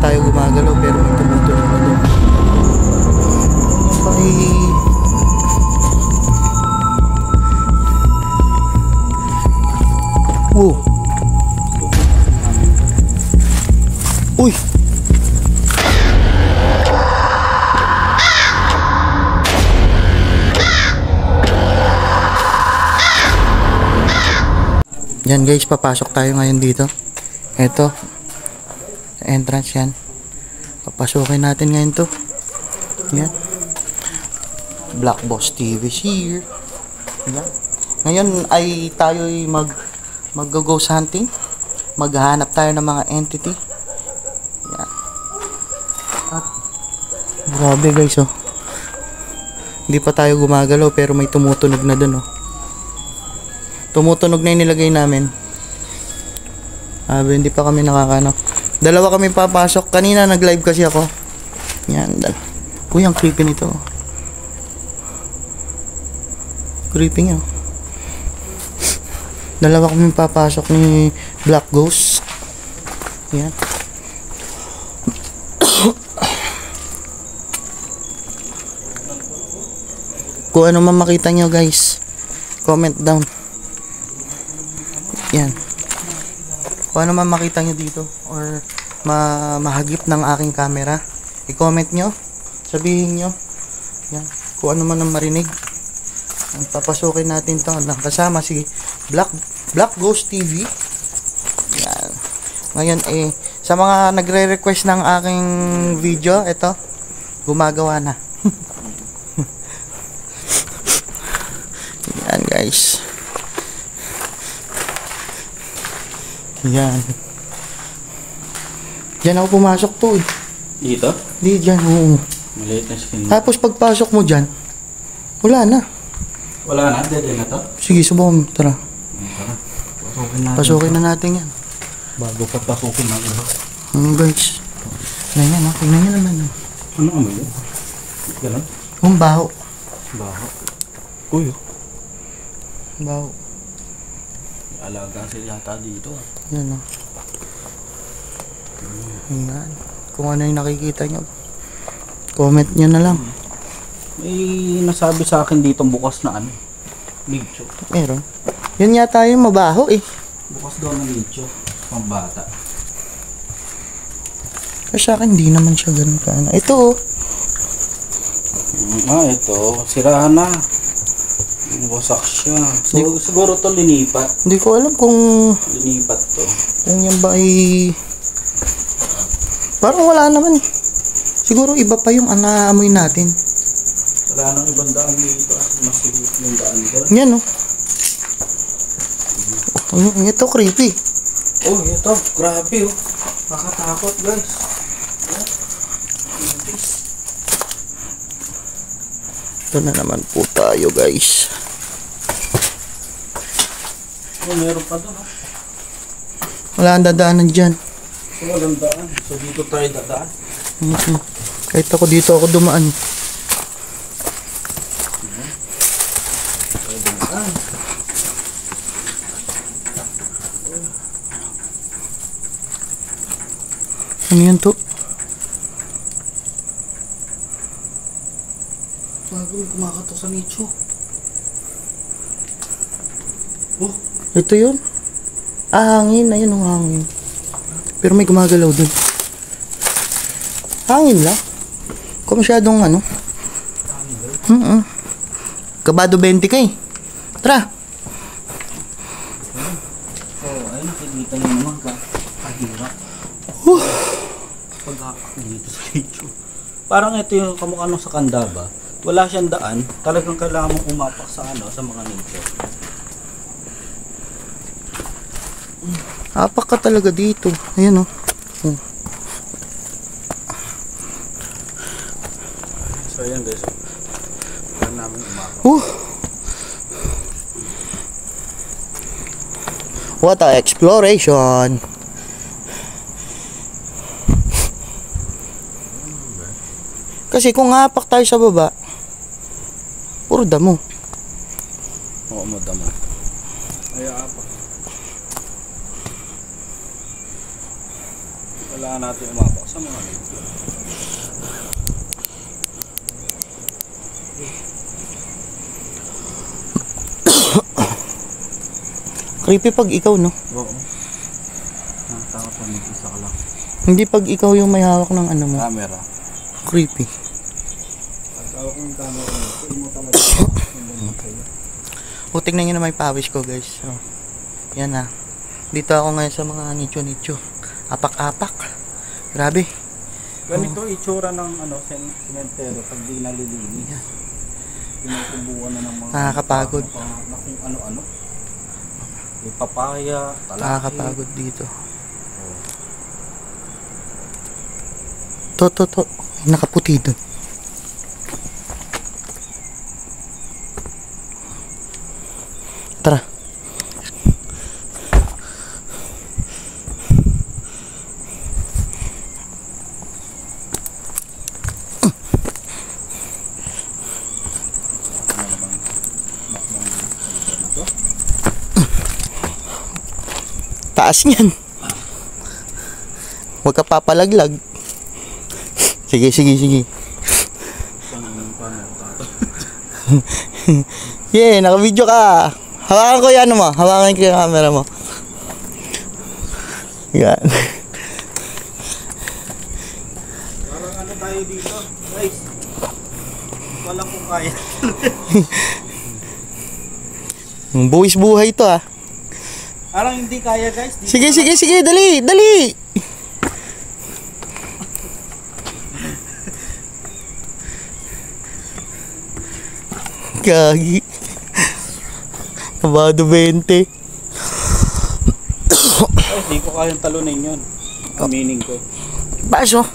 tayo gumagalaw pero may tumutunog na doon. Wow. Uy. Yan guys, papasok tayo ngayon dito. Ito, entrance yan. Papasukin natin ngayon to. Yan. Black Boss TV here. Yan. Ngayon ay tayo'y mag-ghost hunting. Maghahanap tayo ng mga entity. Yan. At grabe guys, oh. Hindi pa tayo gumagalaw pero may tumutunog na dun, oh. Tumutunog na yung nilagay namin. Hindi pa kami nakakano. Dalawa kami papasok. Kanina nag-live kasi ako. Yan. Uy, ang creepy nito. Creepy nga. Dalawa kami papasok ni Black Ghost. Yan. Kung ano man makita nyo guys, comment down. Yan. Kung ano man makita nyo dito or mahagip ng aking camera, i-comment nyo, sabihin nyo. Yan. Kung ano man ang marinig. Ang papasukin natin to. Kasama si Black Ghost TV. Yan. Ngayon sa mga nagre-request ng aking video, ito, gumagawa na. Yan guys. Yan. Diyan ako pumasok to. Dito? Di, dyan. Oo. Maliit na screen. Tapos pagpasok mo dyan, wala na. Wala na? Dead na to? Sige, subukan mo. Tara. Tara. Pasukin natin. Pasukin na natin yan. Bago pa pasukin ng iba. Guys. Tingnan yan, ha? Tingnan nyo naman. Ano amoy yun? Ganun? Baho. Baho. Uy. Baho. Alaga sila yata dito. Yan, o. Yan. Kung ano yung nakikita nyo, comment nyo na lang. May nasabi sa akin dito bukas na ano, nicho. Meron. Yun yata yung mabaho eh. Bukas daw ng nicho, pang bata. Pero sa akin hindi naman siya ganun ka. Ito oh. Ito, sirahan na. Wasak siya. So, siguro to linipat. Hindi ko alam kung Linipat to. kung yan ba ay parang wala naman. Siguro iba pa yung anaamoy natin. Wala nang ibang daan dito. Masigit yung daan doon. Yan oh. Ito creepy. Oh, ito. Grabe oh. Nakatakot guys. Ito na naman po tayo guys. Oh, meron pa doon oh. Wala ang dadaanan dyan. So, walang daan. So, dito tayo dadaan. Kahit ako dito ako dumaan. Ano yan to? Bago may kumakatok sa nicho. Oh, Ito yun? Hangin. Ayun ang hangin. Pero may gumagalaw dun. Hangin lang. Kung masyadong ano. Kabado 20 ka eh. Tara. so ayun, nakikita nyo naman ka. Kahirap. Pag-hapak dito sa nicho. Parang ito yung kamukha nung sa Candaba. Wala siyang daan. Talagang kailangan mong umapak sa ano, sa mga nicho. Apak ka talaga dito. Ayan oh. So ayan guys. Kailangan namin umapak. What a exploration. Kasi kung hapak tayo sa baba, puro damo. Oo, madamo. Ay, apak. Kailangan natin umapak sa mga medyo. Creepy pag ikaw, no? Oo. Nakakatawa pag mag-isa ka lang. Hindi pag ikaw yung may hawak ng ano mo. Camera. Creepy. Pag hawak ng camera mo, pwede mo talaga. O, tignan nyo na may pawis ko, guys. So, yan na. Dito ako ngayon sa mga nicho-nicho. Apak-apak. Grabe. Ganito itsura ng sementeryo pag di nalilinis. Pinutubuan na ng mga Nakakapagod. na kung ano-ano. May papaya, talaki. Nakakapagod dito. To. Nakaputi doon. Tara. Taas niyan. Huwag ka papalaglag. Sige. Yeah, naka-video ka. Hawakan ko yan mo. Hawakan ko yung camera mo. Yan. Parang ano tayo dito, guys. Walang kung kaya. Buwis buhay to ah. Parang hindi kaya, guys. Sige, dali. Gagi. Kabado 20. Ay, hindi ko kayang talunin yun. Aminin ko. Baso.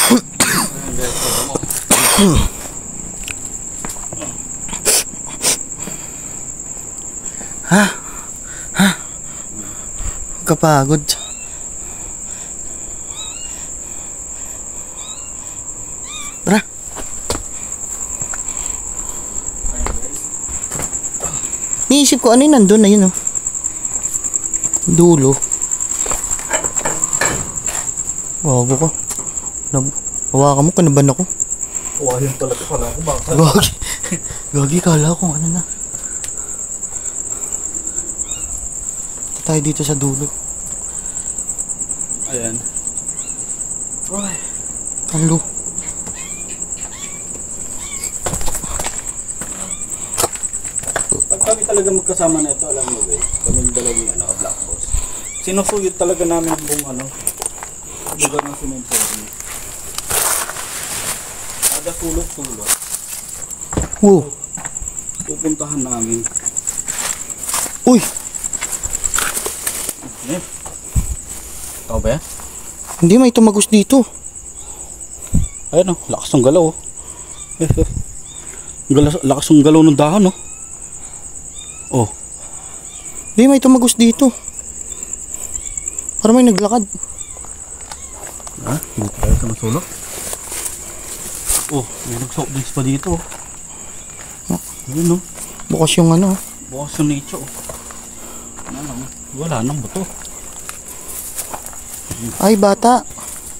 Ayan, guys, ito mo. Kapagod. Tara. Niisip ko ano yung nandun na yun oh. Dulo. Wago ko. Hawakan mo, kanaban ako. Ayun talaga pala ako. Baka. Gagi, kala ko ano na. Tayo dito sa dulo. Ayan. Ay. Halo. Pag kami talaga magkasama na ito, alam mo ba, kaming dalawang black boss. Sinusuyod talaga namin buong lugar ng cemetery. Kada sulok-sulok, Wow. pupuntahan namin. Uy. Ikaw ba yan? Hindi, may tumagos dito. Ayun lakas ng galaw oh. Lakas ng galaw ng dahon oh. Oh. Hindi, may tumagos dito. Parang may naglakad. Ha? Dito tayo sa masulok. Oh, may nag-soft drinks pa dito oh. Ayun oh. Bukas yung ano. Bukas yung nicho oh. Wala nang buto. Ay, bata.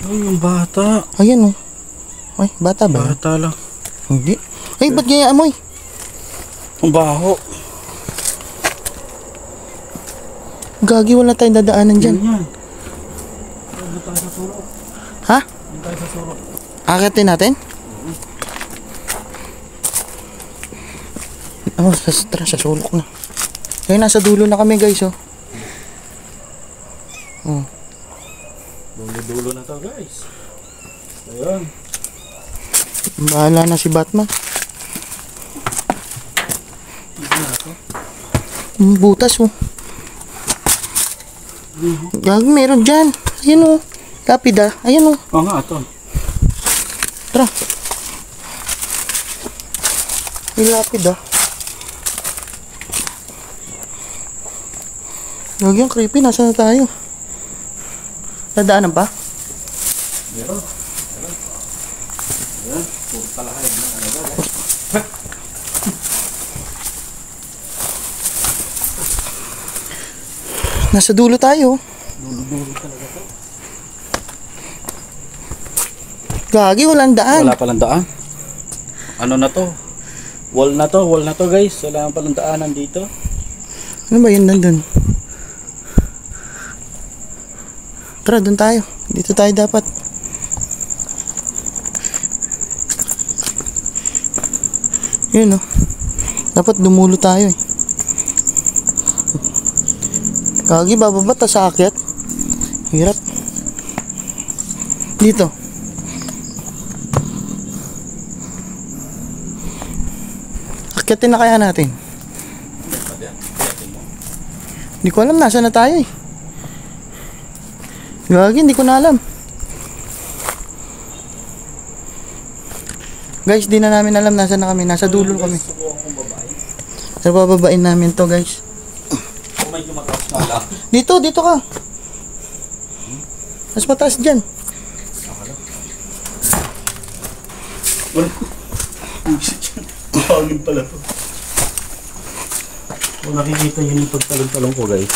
Ay, yung bata. Ayan oh. Ay, bata ba? Bata lang. Hindi. Ay, ba't ganyan amoy? Ang baho. Gagi, wala tayong dadaanan dyan. Yan. Doon tayo sa surok. Ha? Doon tayo sa surok. Akitin natin? Oh, tara, sa sulok na. Kaya nasa dulo na kami guys oh. Oh. Dulo-dulo na to guys. Ayun. Bahala na si Batman. Butas oh. Gagi, meron dyan. Ayan oh. Lapid ah. Ayan oh. Oo nga ito. Tara. May lapid ah. Gagi, ang creepy. Nasaan na tayo? Dadaanan pa? Meron. Ayan. Puro talakay na guys. Nasa dulo tayo. Dulo talaga to. Gagi, walang daan. Wala palang daan. Ano na to? Wall na to guys. Wala palang daanan dito. Ano ba yun nandun? Tara, dun tayo. Dito tayo dapat. Yun oh. Dapat dumulo tayo eh. Kagi, bababa ta sa akyat. Hirap. Dito. Akyatin na kaya natin. Hindi ko alam, nasa na tayo eh. Gagi, hindi ko na alam. Guys, di na namin alam nasa na kami. Nasa dulo kami. Sa bababain namin to guys. Medyo mataas na lang. Dito ka. Mas mataas dyan. Mahangin pala to. Kung nakikita yun yung pagtalong-talong ko guys.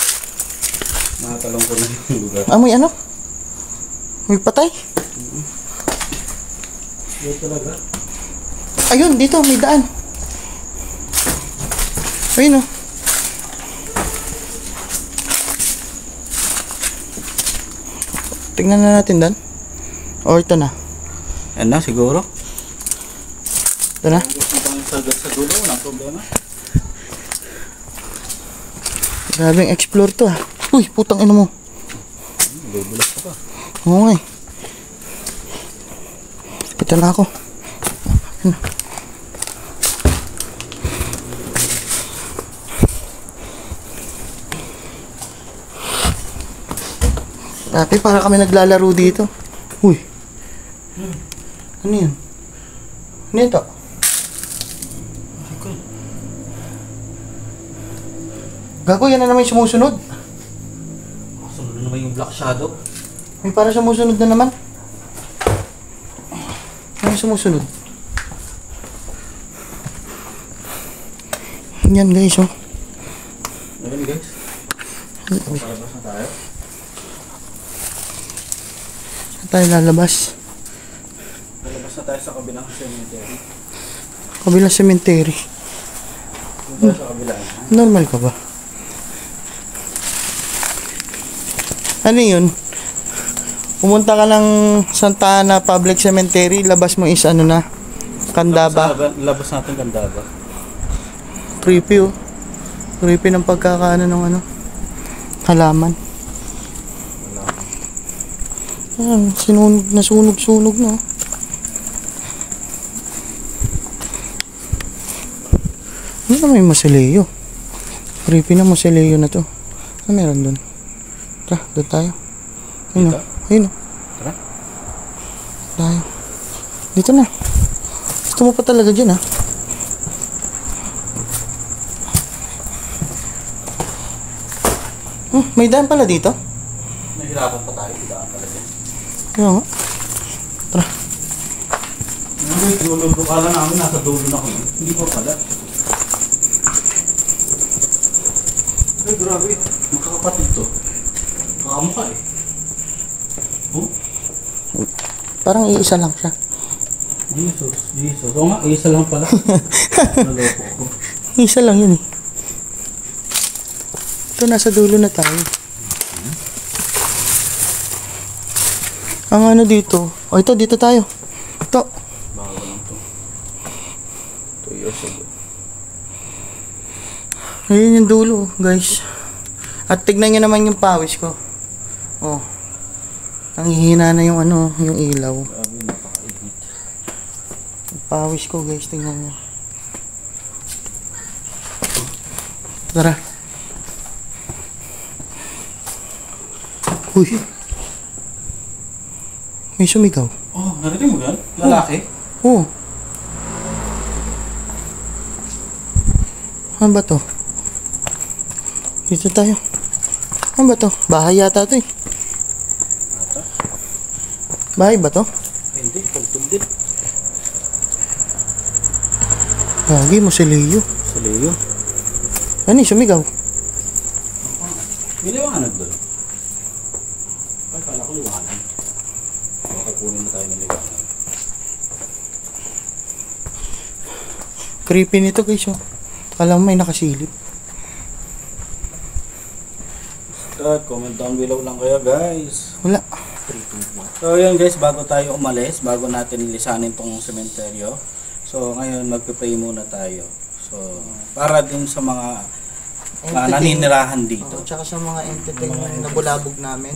Nakatalong ko na yung lugar. Amoy ano? May patay? Dito talaga. Ayun, dito, may daan. Ayun oh. Tingnan na natin dan. O ito na. Yan na siguro. Ito na. Sa dulo, walang problema. Grabing explore to ah. Uy, putang ina mo. Bubulas ka pa. Oo nga eh. Ito na ako. Ano? Dati para kami naglalaro dito. Uy. Ano yun? Ano ito? Gago, yan na naman yung sumusunod. Sunod na naman yung Black Shadow. May para sumusunod na naman. Ano yung sumusunod? Yan guys oh. Ano guys? Palabas na tayo. Saan tayo lalabas? Palabas na tayo sa kabilang cemetery. Kabilang cemetery. Kung tayo sa kabilang. Normal ka ba? Ano yun? Pumunta ka ng Santa Ana Public Cemetery, labas mo is ano na? Candaba. Labas natin Candaba. Creepy oh. Creepy ng pagkakaano ng ano? Halaman. Ayan, sinunog na sunog na. Ano naman yung mausoleo? Creepy na mausoleo na to. Ano meron dun? Tara, doon tayo. Ayun Dito? o. Ayun o. Tara. Tayo. Dito na. Gusto mo pa talaga dyan ha? May daan pala dito? Nahirapan pa tayo. Daan pala dyan. Kaya nga. Tara. Dulo kala namin nasa dulo na kami. Hindi pa pala. Ay grabe. Magkakapatid to. Kakamukha eh. Oh? Parang iisa lang siya. Jesus. Oo nga, isa lang pala. Naloko ako. Isa lang yun eh. Ito, nasa dulo na tayo. Ang ano dito? O ito, dito tayo. Ito. Bawal lang to. 2 years ago. Ayun yung dulo, guys. At tignan nyo naman yung pawis ko. Oh. Ang hihina na yung ano, yung ilaw. Grabe, napaka-init. Yung pawis ko, guys, tignan nyo. Tara. Uy. May sumigaw. Oh, narinig mo yan? Lalaki? Oh. Ano ba to? Dito tayo. Ano ba to? Bahay yata to eh. Bahay ba to? Hindi, pagtundin. Gagi mo si Leo. Sa Leo. Ano eh, sumigaw? Hindi ba liwanag doon. Ay, kala ko liwanag. Baka kunin na tayo ng liwanag. Creepy nito guys, oh. Alam mo may nakasilip. Comment down below lang kayo guys. Wala. So yun guys, bago tayo umalis, bago natin lisanin tong sementeryo. So ngayon magpe-pray muna tayo. So para din sa mga naninirahan dito. Tsaka sa mga entity na bulabog namin.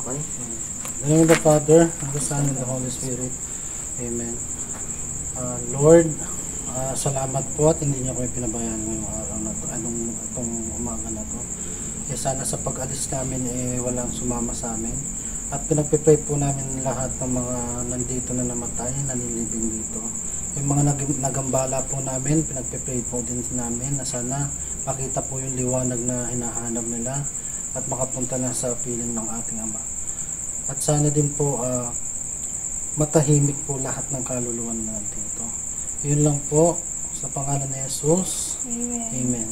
Okay. In the name of the Father, and the Son, and the Holy Spirit. Amen. Lord, salamat po at hindi niyo kami pinabayaan ngayong araw na to, itong umaga na to. Sana sa pag-alis namin walang sumama sa amin. At pinagpipray po namin lahat ng mga nandito na namatay, nanilibing dito. Yung mga nagambala po namin, pinagpipray po din namin na sana makita po yung liwanag na hinahanap nila at makapunta na sa piling ng ating Ama. At sana din po matahimik po lahat ng kaluluwa na nandito. Yun lang po, sa pangalan ni Jesus. Amen. Amen.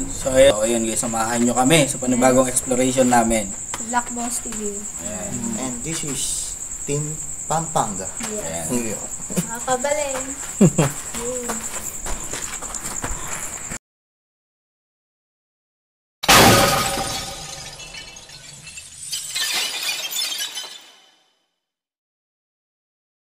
So ayun guys, samahan nyo kami sa panibagong exploration namin. Black Boss TV. Ayan. And this is Team Pampanga. Yes. New York. Nakakabalin.